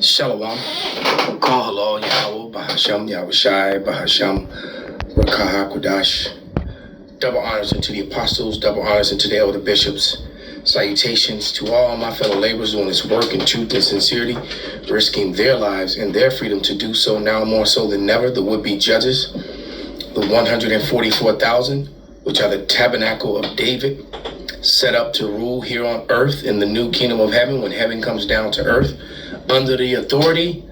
Shalom. Call halal Yahweh, Bahasham Yahushai, Bahasham Rakaha Kodash. Double honors unto the apostles, double honors unto the elder bishops. Salutations to all my fellow laborers doing this work in truth and sincerity, risking their lives and their freedom to do so now more so than ever. The would-be judges, the 144,000, which are the tabernacle of David, set up to rule here on earth in the new kingdom of heaven when heaven comes down to earth, under the authority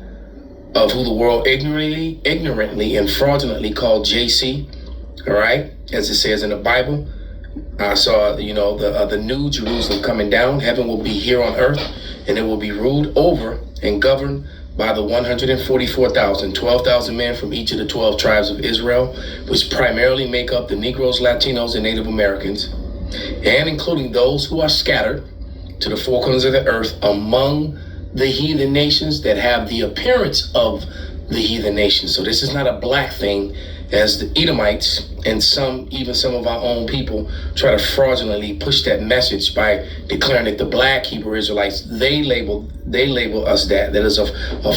of who the world ignorantly and fraudulently called JC. All right, as it says in the Bible, I saw, the new Jerusalem coming down. Heaven will be here on earth, and it will be ruled over and governed by the 144,000, 12,000 men from each of the 12 tribes of Israel, which primarily make up the Negroes, Latinos, and Native Americans, and including those who are scattered to the four corners of the earth among the heathen nations that have the appearance of the heathen nations. So this is not a black thing, as the Edomites and even some of our own people try to fraudulently push that message by declaring that the black Hebrew Israelites, they label us that. That is a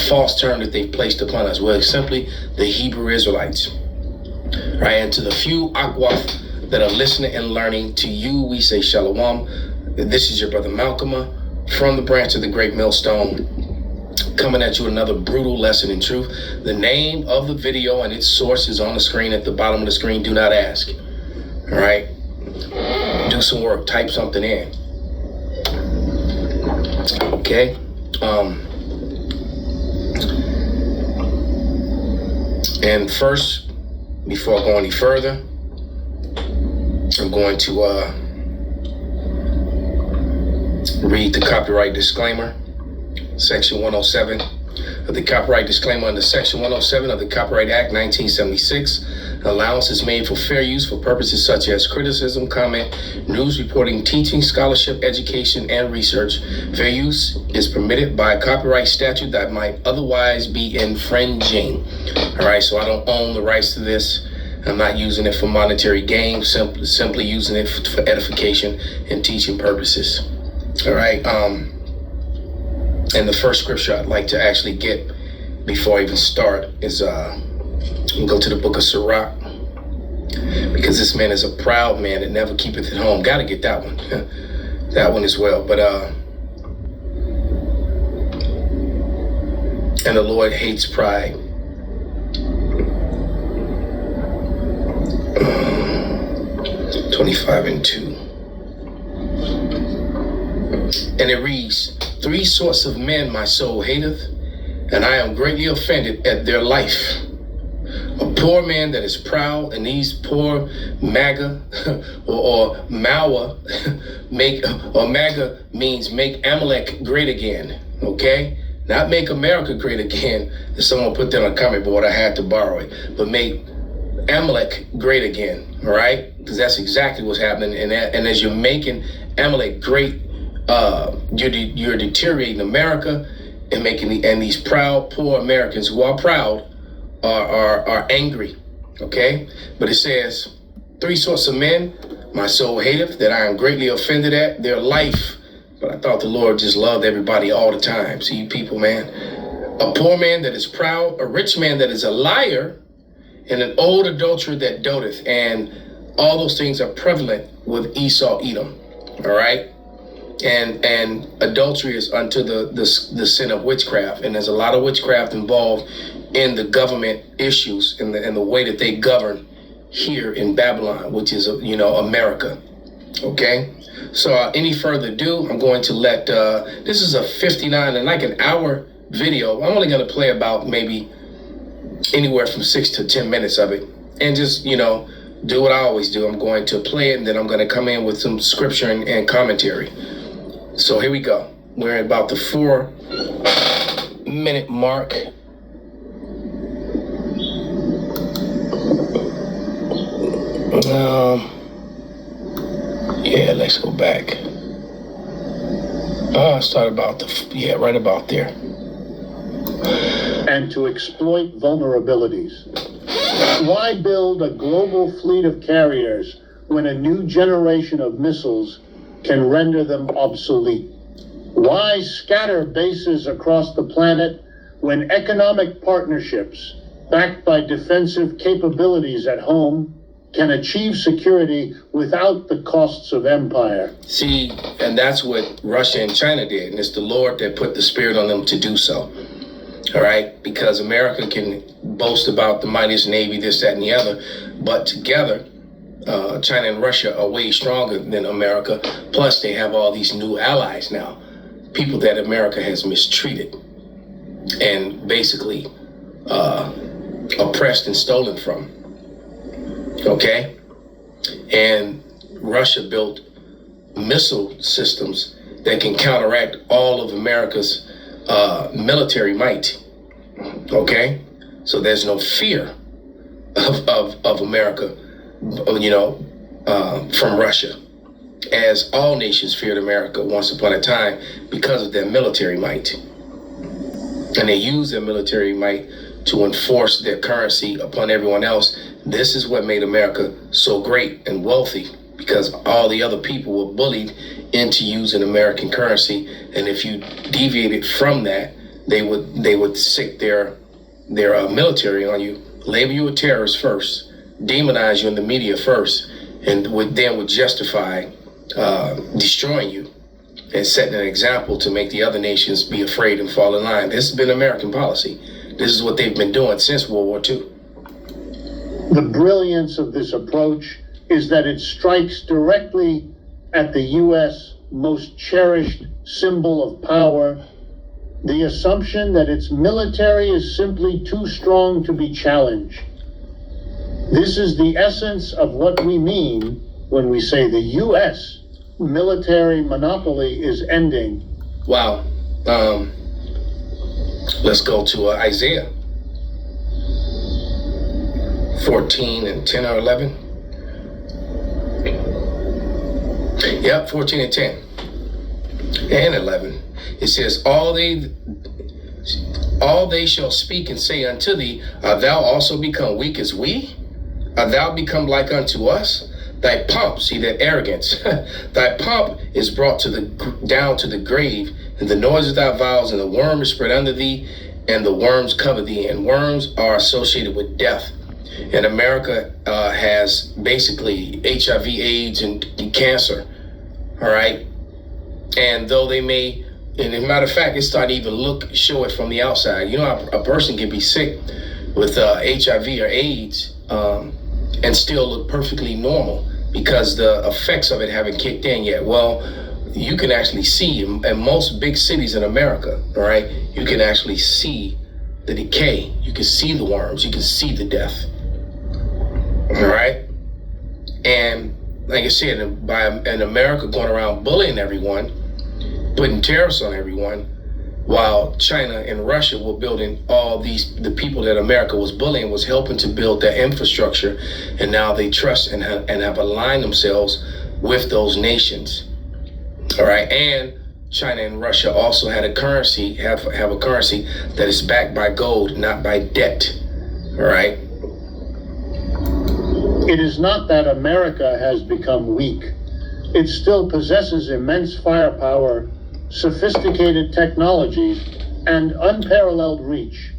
false term that they've placed upon us. Well, it's simply the Hebrew Israelites. Right, and to the few Akwaf that are listening and learning, to you we say Shalom. This is your brother MALCHAAMAH from the branch of the great millstone, coming at you another brutal lesson in truth. The name of the video and its source is on the screen at the bottom of the screen. Do not ask. All right, do some work, type something in. Okay. And first, before I go any further, I'm going to read the copyright disclaimer, section 107 of the copyright disclaimer under section 107 of the Copyright Act 1976. Allowance is made for fair use for purposes such as criticism, comment, news reporting, teaching, scholarship, education, and research. Fair use is permitted by a copyright statute that might otherwise be infringing. All right, so I don't own the rights to this. I'm not using it for monetary gain, simply using it for edification and teaching purposes. All right, and the first scripture I'd like to actually get before I even start is we'll go to the book of Sirach, because this man is a proud man that never keepeth at home. Got to get that one, that one as well. But and the Lord hates pride. 25:2. And it reads, 3 sorts of men my soul hateth, and I am greatly offended at their life. A poor man that is proud, and these poor MAGA or Mawa MAGA means make Amalek great again. Okay? Not make America great again. If someone put that on a comment board, I had to borrow it. But make Amalek great again, all right? Because that's exactly what's happening. And as you're making Amalek great, you're deteriorating America and making these proud, poor Americans who are proud are angry, okay? But it says, 3 sorts of men my soul hateth, that I am greatly offended at their life. But I thought the Lord just loved everybody all the time. See, you people, man. A poor man that is proud, a rich man that is a liar, and an old adulterer that doteth. And all those things are prevalent with Esau, Edom. All right. And adultery is unto the sin of witchcraft. And there's a lot of witchcraft involved in the government issues and the way that they govern here in Babylon, which is, America. Okay. So any further ado, I'm going to let, this is a 59 and like an hour video. I'm only going to play about maybe anywhere from 6 to 10 minutes of it, and just do what I always do. I'm going to play it, and then I'm going to come in with some scripture and commentary. So here we go. We're at about the 4-minute mark. Yeah, let's go back. I started about right about there. And to exploit vulnerabilities. Why build a global fleet of carriers when a new generation of missiles can render them obsolete? Why scatter bases across the planet when economic partnerships backed by defensive capabilities at home can achieve security without the costs of empire? See, and that's what Russia and China did, and it's the Lord that put the spirit on them to do so. All right, because America can boast about the mightiest navy, this, that, and the other, but together, China and Russia are way stronger than America. Plus, they have all these new allies now, people that America has mistreated and basically oppressed and stolen from. Okay, and Russia built missile systems that can counteract all of America's military might. Okay, so there's no fear of America, from Russia, as all nations feared America once upon a time because of their military might. And they use their military might to enforce their currency upon everyone else. This is what made America so great and wealthy, because all the other people were bullied into using American currency. And if you deviated from that, they would sick their military on you, label you a terrorist first, demonize you in the media first, and would justify destroying you and setting an example to make the other nations be afraid and fall in line. This has been American policy. This is what they've been doing since World War II. The brilliance of this approach is that it strikes directly at the U.S. most cherished symbol of power, the assumption that its military is simply too strong to be challenged. This is the essence of what we mean when we say the U.S. military monopoly is ending. Wow. Let's go to Isaiah 14 and 10 or 11. Yep, 14 and 10 and 11. It says, all they shall speak and say unto thee, art thou also become weak as we? Art thou become like unto us? Thy pomp, see that arrogance, thy pomp is brought down to the grave, and the noise of thy vows, and the worm is spread under thee, and the worms cover thee, and worms are associated with death. And America has basically HIV, AIDS, and cancer. All right. And though they may, and as a matter of fact, it's starting to even show it from the outside. You know, a person can be sick with HIV or AIDS and still look perfectly normal because the effects of it haven't kicked in yet. Well, you can actually see in most big cities in America, all right, you can actually see the decay. You can see the worms. You can see the death. All right. And like I said, by in America going around bullying everyone, putting tariffs on everyone, while China and Russia were building the people that America was bullying was helping to build their infrastructure, and now they trust and have aligned themselves with those nations. All right, and China and Russia also had a currency, have a currency that is backed by gold, not by debt. All right. It is not that America has become weak. It still possesses immense firepower, sophisticated technologies, and unparalleled reach.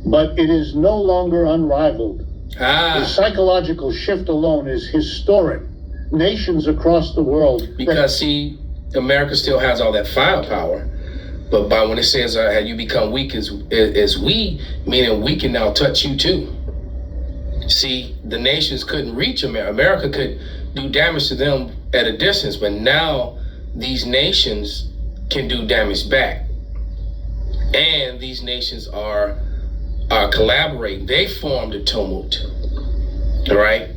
But it is no longer unrivaled. The psychological shift alone is historic. Nations across the world... Because, America still has all that firepower. But when it says, have you become weak as we, meaning we can now touch you too. See, the nations couldn't reach America. America could do damage to them at a distance, but now these nations can do damage back. And these nations are collaborating. They formed a tumult, all right,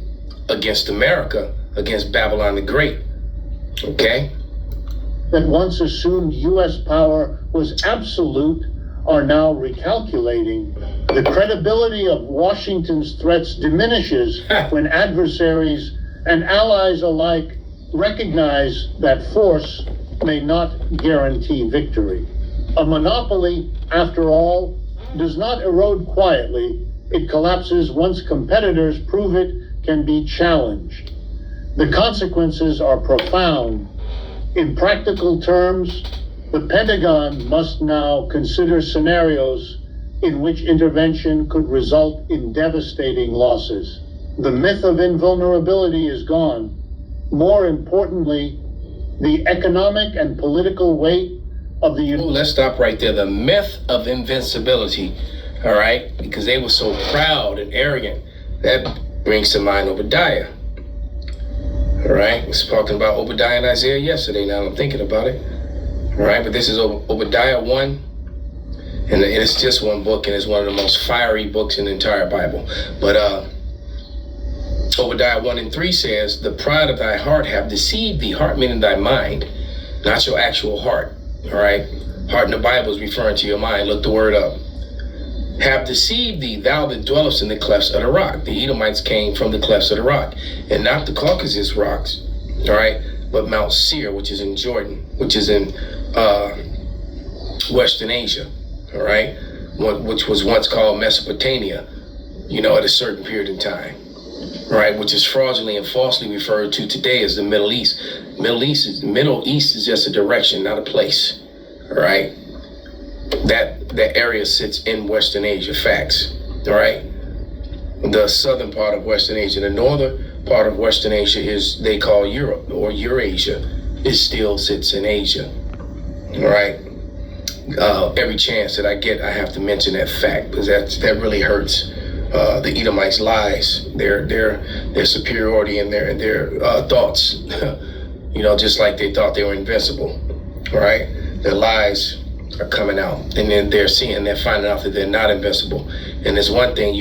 against America, against Babylon the Great, okay? That once assumed U.S. power was absolute are now recalculating. The credibility of Washington's threats diminishes when adversaries and allies alike recognize that force may not guarantee victory. A monopoly, after all, does not erode quietly. It collapses once competitors prove it can be challenged. The consequences are profound. In practical terms, The Pentagon must now consider scenarios in which intervention could result in devastating losses. The myth of invulnerability is gone. More importantly, the economic and political weight of the United States. Let's stop right there. The myth of invincibility, all right? Because they were so proud and arrogant. That brings to mind Obadiah. All right, I was talking about Obadiah and Isaiah yesterday. Now I'm thinking about it. All right, but this is Obadiah 1, and it's just one book, and it's one of the most fiery books in the entire Bible. But Obadiah 1 and 3 says, "The pride of thy heart have deceived thee," heart meaning thy mind, not your actual heart. All right, heart in the Bible is referring to your mind. Look the word up. "Have deceived thee, thou that dwellest in the clefts of the rock." The Edomites came from the clefts of the rock, and not the Caucasus rocks, all right, but Mount Seir, which is in Jordan, which is in Western Asia, all right, which was once called Mesopotamia, at a certain period in time, right, which is fraudulently and falsely referred to today as the Middle East. Middle East is just a direction, not a place, all right. That area sits in Western Asia, facts, all right? The southern part of Western Asia, the northern part of Western Asia they call Europe, or Eurasia. It still sits in Asia, all right? Every chance that I get, I have to mention that fact, because that really hurts the Edomites' lies, their superiority and their thoughts, just like they thought they were invincible, all right? Their lies are coming out, and then they're finding out that they're not invincible. And there's one thing,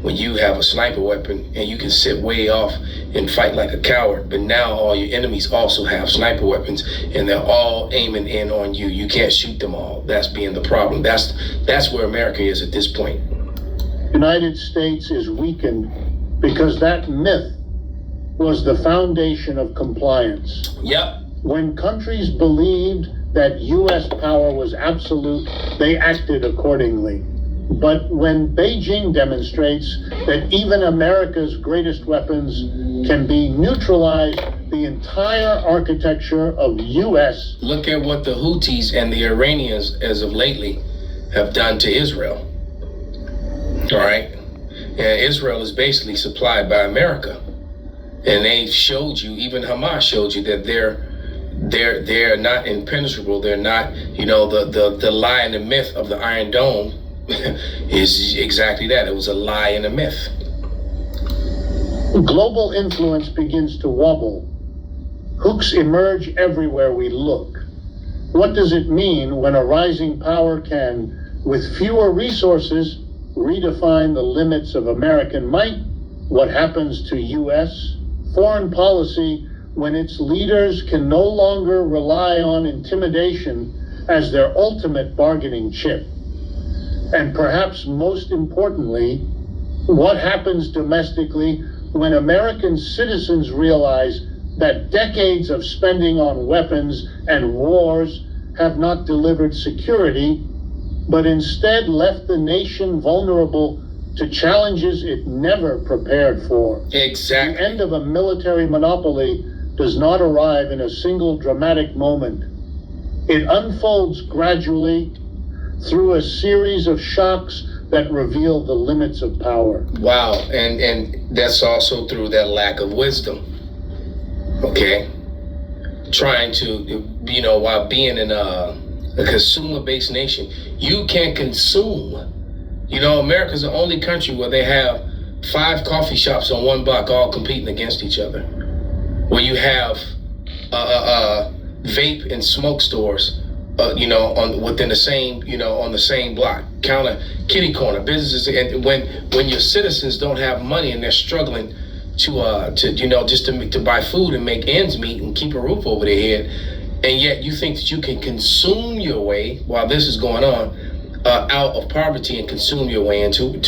when you have a sniper weapon and you can sit way off and fight like a coward, but now all your enemies also have sniper weapons and they're all aiming in on you. You can't shoot them all. That's being the problem. That's where America is at this point. The United States is weakened because that myth was the foundation of compliance. Yep. When countries believed that U.S. power was absolute, they acted accordingly. But when Beijing demonstrates that even America's greatest weapons can be neutralized, the entire architecture of U.S. Look at what the Houthis and the Iranians, as of lately, have done to Israel. All right? And Israel is basically supplied by America. And they showed you, even Hamas showed you, that they're not impenetrable. They're not, the lie and the myth of the Iron Dome is exactly that. It was a lie and a myth. Global influence begins to wobble. Hooks emerge everywhere we look. What does it mean when a rising power can, with fewer resources, redefine the limits of American might? What happens to U.S. foreign policy when its leaders can no longer rely on intimidation as their ultimate bargaining chip? And perhaps most importantly, what happens domestically when American citizens realize that decades of spending on weapons and wars have not delivered security, but instead left the nation vulnerable to challenges it never prepared for? Exactly. The end of a military monopoly does not arrive in a single dramatic moment. It unfolds gradually through a series of shocks that reveal the limits of power. Wow, and that's also through that lack of wisdom. Okay? Trying to, while being in a consumer-based nation, you can't consume. America's the only country where they have 5 coffee shops on one block all competing against each other. Where you have vape and smoke stores within the same, on the same block, kitty corner businesses. And when your citizens don't have money and they're struggling to buy food and make ends meet and keep a roof over their head, and yet you think that you can consume your way while this is going on out of poverty and consume your way into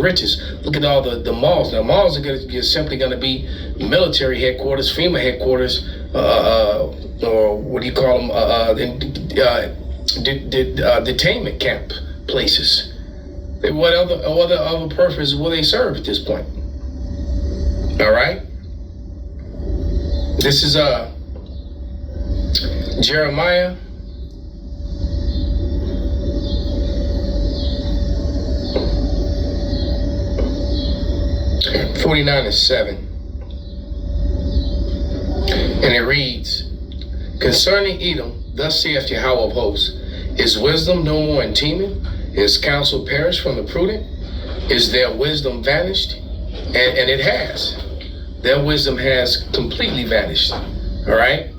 riches. Look at all the malls. Now, malls are simply going to be military headquarters, FEMA headquarters, or what do you call them? Detainment camp places. What other purpose will they serve at this point? All right. This is Jeremiah 49 and 7. And it reads, concerning Edom, thus saith Yahweh of hosts, is wisdom no more in Teman? Is counsel perished from the prudent? Is their wisdom vanished? And it has. Their wisdom has completely vanished. All right?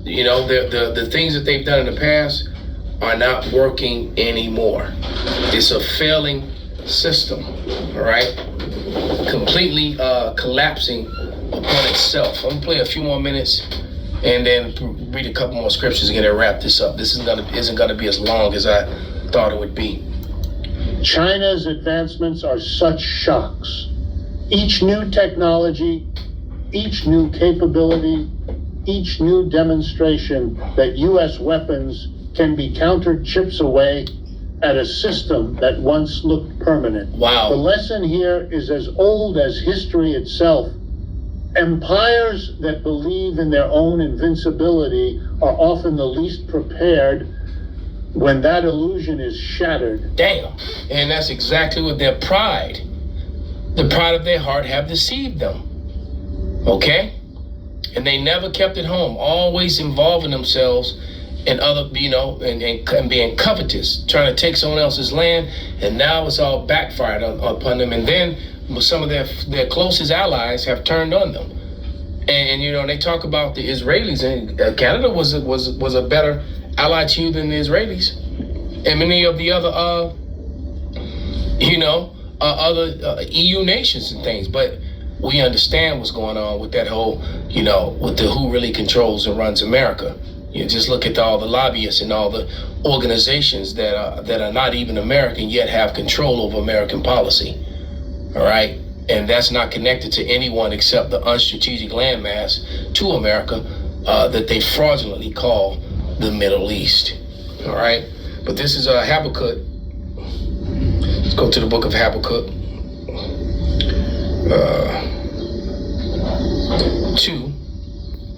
You know, the things that they've done in the past are not working anymore. It's a failing system. All right? Completely collapsing upon itself. I'm going to play a few more minutes and then read a couple more scriptures and get to wrap this up. This isn't gonna be as long as I thought it would be. China's advancements are such shocks. Each new technology, each new capability, each new demonstration that U.S. weapons can be countered chips away at a system that once looked permanent. Wow. The lesson here is as old as history itself. Empires that believe in their own invincibility are often the least prepared when that illusion is shattered. Damn. And that's exactly what their pride, the pride of their heart, have deceived them. Okay? And they never kept it home, always involving themselves in other, and being covetous, trying to take someone else's land, and now it's all backfired upon them. And then some of their closest allies have turned on them. And they talk about the Israelis, and Canada was a better ally to you than the Israelis, and many of the other other EU nations and things. But we understand what's going on with that whole, with the who really controls and runs America. You just look at all the lobbyists and all the organizations that are not even American yet have control over American policy. All right, and that's not connected to anyone except the unstrategic landmass to America that they fraudulently call the Middle East. All right, but this is Habakkuk. Let's go to the book of Habakkuk, 2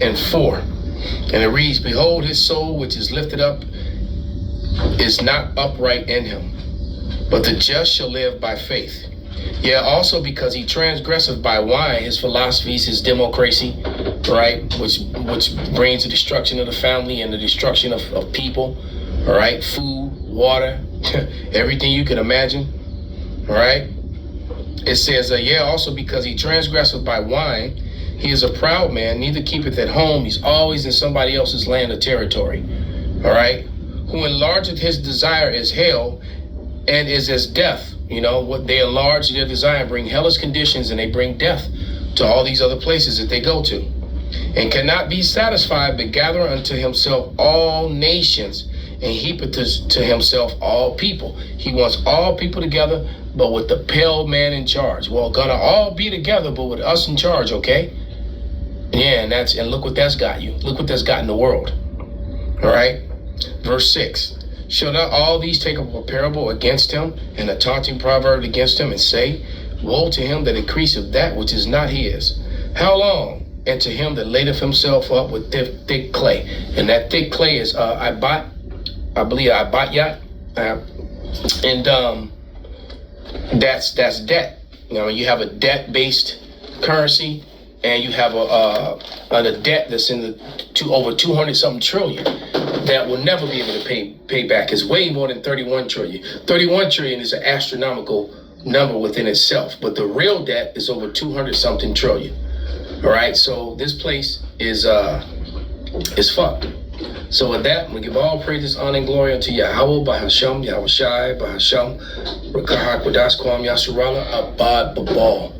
and 4, and it reads, behold, his soul which is lifted up is not upright in him, but the just shall live by faith. Yeah, also because he transgresseth by wine, his philosophies, his democracy, right, which brings the destruction of the family and the destruction of people, all right, food, water, everything you can imagine, all right. It says, also because he transgresseth by wine, he is a proud man, neither keepeth at home, he's always in somebody else's land or territory, all right, who enlargeth his desire is hell and is as death. What they enlarge their desire, bring hellish conditions, and they bring death to all these other places that they go to, and cannot be satisfied, but gather unto himself all nations, and heapeth to himself all people. He wants all people together, but with the pale man in charge. Well, gonna all be together, but with us in charge, okay? Yeah, and look what that's got you. Look what that's got in the world. All right, verse 6. Shall not all these take up a parable against him, and a taunting proverb against him, and say, woe to him that increaseth that which is not his? How long? And to him that ladeth himself up with thick clay. And that thick clay is Ibat Yat, and that's debt. You have a debt-based currency, and you have a debt that's in the over 200-something trillion that will never be able to pay back. It's way more than 31 trillion. 31 trillion is an astronomical number within itself, but the real debt is over 200-something trillion. All right, so this place is fucked. So with that, we give all praises, honor, and glory unto Yahweh, Bahasham, Yahweh Shai, Bahasham, Rakahak, Wadas, Kwam, Yasurala, Abad, Babal.